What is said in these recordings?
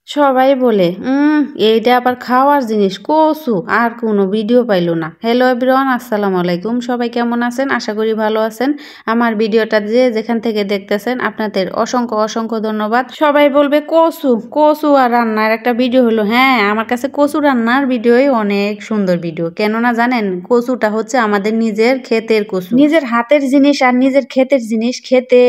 সবাই বলে এইটা আবার খাওয়ার জিনিস কচু, আর কোনো ভিডিও পাইলো না। হ্যালো এভরিওয়ান, আসসালামু আলাইকুম। সবাই কেমন আছেন? আশা করি ভালো আছেন। আমার ভিডিওটা যে যেখান থেকে দেখতেছেন আপনাদের অসংখ্য অসংখ্য ধন্যবাদ। সবাই বলবে কচু কচু আর রান্নার একটা ভিডিও হলো। হ্যাঁ, আমার কাছে কচু রান্নার ভিডিওই অনেক সুন্দর ভিডিও। কেননা জানেন, কচুটা হচ্ছে আমাদের নিজের ক্ষেতের কচু, নিজের হাতের জিনিস আর নিজের ক্ষেতের জিনিস খেতে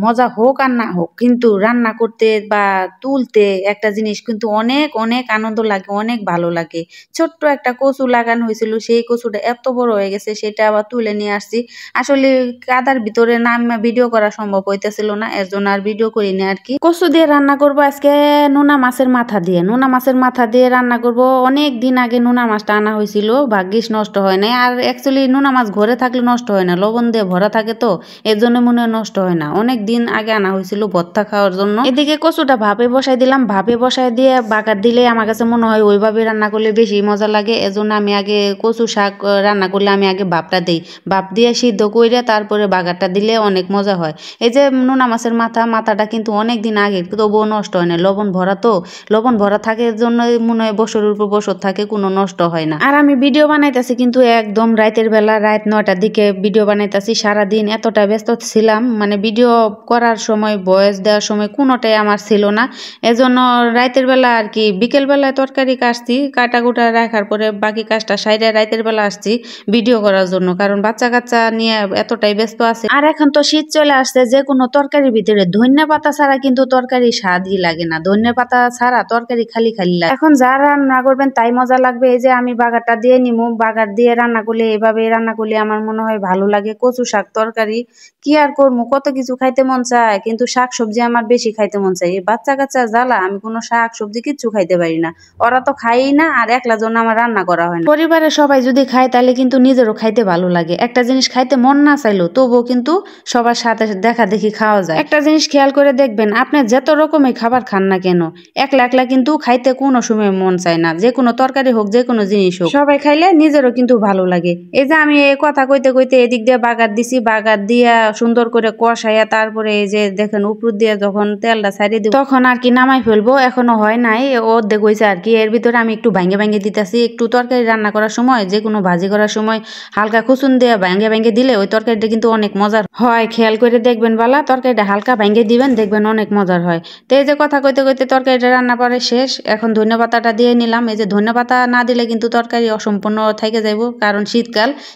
মজা হোক আর না হোক, কিন্তু রান্না করতে বা তুলতে একটা জিনিস কিন্তু অনেক অনেক আনন্দ লাগে, অনেক ভালো লাগে। ছোট্ট একটা কচু লাগানো হয়েছিল, সেই কচুটা এত বড় হয়ে গেছে, সেটা আবার তুলে নিয়ে আসছি। আসলে কাদার ভিতরে নাম ভিডিও করা সম্ভব হইতেছিল না, এর জন্য আর ভিডিও করিনি আর কি। কচু দিয়ে রান্না করব আজকে নোনা মাছের মাথা দিয়ে। নোনা মাছের মাথা দিয়ে রান্না করব। অনেক দিন আগে নোনা মাছটা আনা হয়েছিল, ভাগ্যিস নষ্ট হয় নাই। আর অ্যাকচুয়ালি নোনা মাছ ঘরে থাকলে নষ্ট হয় না, লবণ দিয়ে ভরা থাকে তো, এর জন্য মনে হয় নষ্ট হয় না। অনেক দিন আগে আনা হয়েছিল ভর্তা খাওয়ার জন্য। এদিকে কচুটা ভাপে বসাই দিলাম, ভাপে বসাই দিয়ে বাগার দিলে আমার কাছে মনে হয় ওইভাবে রান্না করলে বেশি মজা লাগে। এজন্য আমি আগে কচু শাক রান্না করলে আমি আগে ভাপটা দিই, ভাপ দিয়ে সিদ্ধ করে তারপরে বাগারটা দিলে অনেক মজা হয়। এই যে নোনা মাছের মাথাটা কিন্তু অনেক দিন আগে, তবুও নষ্ট হয় না, লবণ ভরা তো, লবণ ভরা থাকে জন্য মনে হয় বছরের উপর বছর থাকে, কোনো নষ্ট হয় না। আর আমি ভিডিও বানাইতেছি কিন্তু একদম রাতের বেলা, রাত 9টার দিকে ভিডিও বানাইতেছি। সারাদিন এতটা ব্যস্ত ছিলাম, মানে ভিডিও করার সময় ভয়েস দেওয়ার সময় কোনোটাই আমার ছিল না। এজন্য রাতের বেলা আর কি, বিকেল বেলায় তরকারি কাটছি, কাটা কুটা রাখার পরে বাকি কাজটা সাইডে রাতের বেলা আসছি ভিডিও করার জন্য, কারণ বাচ্চা কাচ্চা নিয়ে এতটাই ব্যস্ত আছে। আর এখন তো শীত চলে আসছে, যে কোনো তরকারির ভিতরে ধনিয়া পাতা ছাড়া কিন্তু তরকারি স্বাদই লাগে না, ধনিয়া পাতা ছাড়া তরকারি খালি খালি লাগে। এখন যা রান্না করবেন তাই মজা লাগবে। এই যে আমি বাগারটা দিয়ে নিমু, বাগার দিয়ে রান্না করলে, এভাবে রান্না করলে আমার মনে হয় ভালো লাগে। কচু শাক তরকারি কি আর করবো, কত কিছু খাইতে মন চায়, কিন্তু শাক সবজি আমার বেশি খাইতে মন চায়। এই বাচ্চা কাচ্চা জ্বালা আমি কোনো শাক সবজি কিচ্ছু খাইতে পারি না, ওরা তো খাই না, আর একলা জন্য আমার রান্না করা হয় না। পরিবারের সবাই যদি খায় তাহলে কিন্তু নিজেরও খাইতে ভালো লাগে। একটা জিনিস খাইতে মন না চাইলো তবুও কিন্তু সবার সাথে দেখা দেখি খাওয়া যায়। একটা জিনিস খেয়াল করে দেখবেন, আপনি যত রকমের খাবার খান না কেন, একলা একলা কিন্তু খাইতে কোনো সময় মন চায় না। যে কোনো তরকারি হোক, যে কোনো জিনিস হোক, সবাই খাইলে নিজেরও কিন্তু ভালো লাগে। এই যে আমি এই কথা কইতে কইতে এদিক দিয়ে বাগার দিছি, বাগার দিয়া সুন্দর করে কষাইয়া তারপরে এই যে দেখেন উপর দিয়ে যখন তেলটা ছাড়িয়ে দিব তখন আর কি নামাই ফেলবো। এখনো হয় নাই, অর্ধেক হয়েছে আর কি। এর ভিতরে আমি একটু ভাঙ্গে ভাঙ্গে দিতেছি। একটু তরকারি রান্না করার সময়, যে কোনো ভাজি করার সময় হালকা খুসুন দিয়ে ভাঙ্গে ভাঙ্গে দিলে ওই তরকারিটা কিন্তু অনেক মজার হয়। খেয়াল করে দেখবেন বালা, তরকারিটা হালকা ভাঙ্গে দিবেন, দেখবেন অনেক মজার হয়। তো এই যে কথা কইতে কইতে তরকারিটা রান্না করে শেষ। এখন ধনিয়া পাতাটা দিয়ে নিলাম। এই যে ধনিয়া পাতা না দিলে কিন্তু তরকারি অসম্পূর্ণ থেকে যাইব, কারণ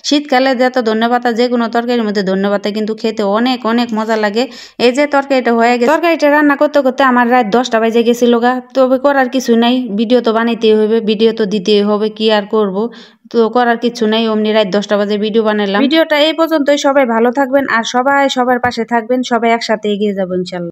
শীতকালে যত ধনিয়া পাতা, যে কোনো তরকারির মধ্যে ধনিয়া পাতা কিন্তু খেতে অনেক অনেক মজা লাগে। এই যে তরকারিটা হয়ে গেছে, তরকারিটা রান্না করতে করতে আমার রাত 10টা বাজে গেছিল গা। তবে করার কিছু নাই, ভিডিও তো বানাইতেই হবে, ভিডিও তো দিতেই হবে, কি আর করব। তো করার কিছু নাই, অমনি রাত 10টা বাজে ভিডিও বানালাম। ভিডিওটা এই পর্যন্তই। সবাই ভালো থাকবেন আর সবাই সবার পাশে থাকবেন, সবাই একসাথে এগিয়ে যাবো ইনশাল্লাহ।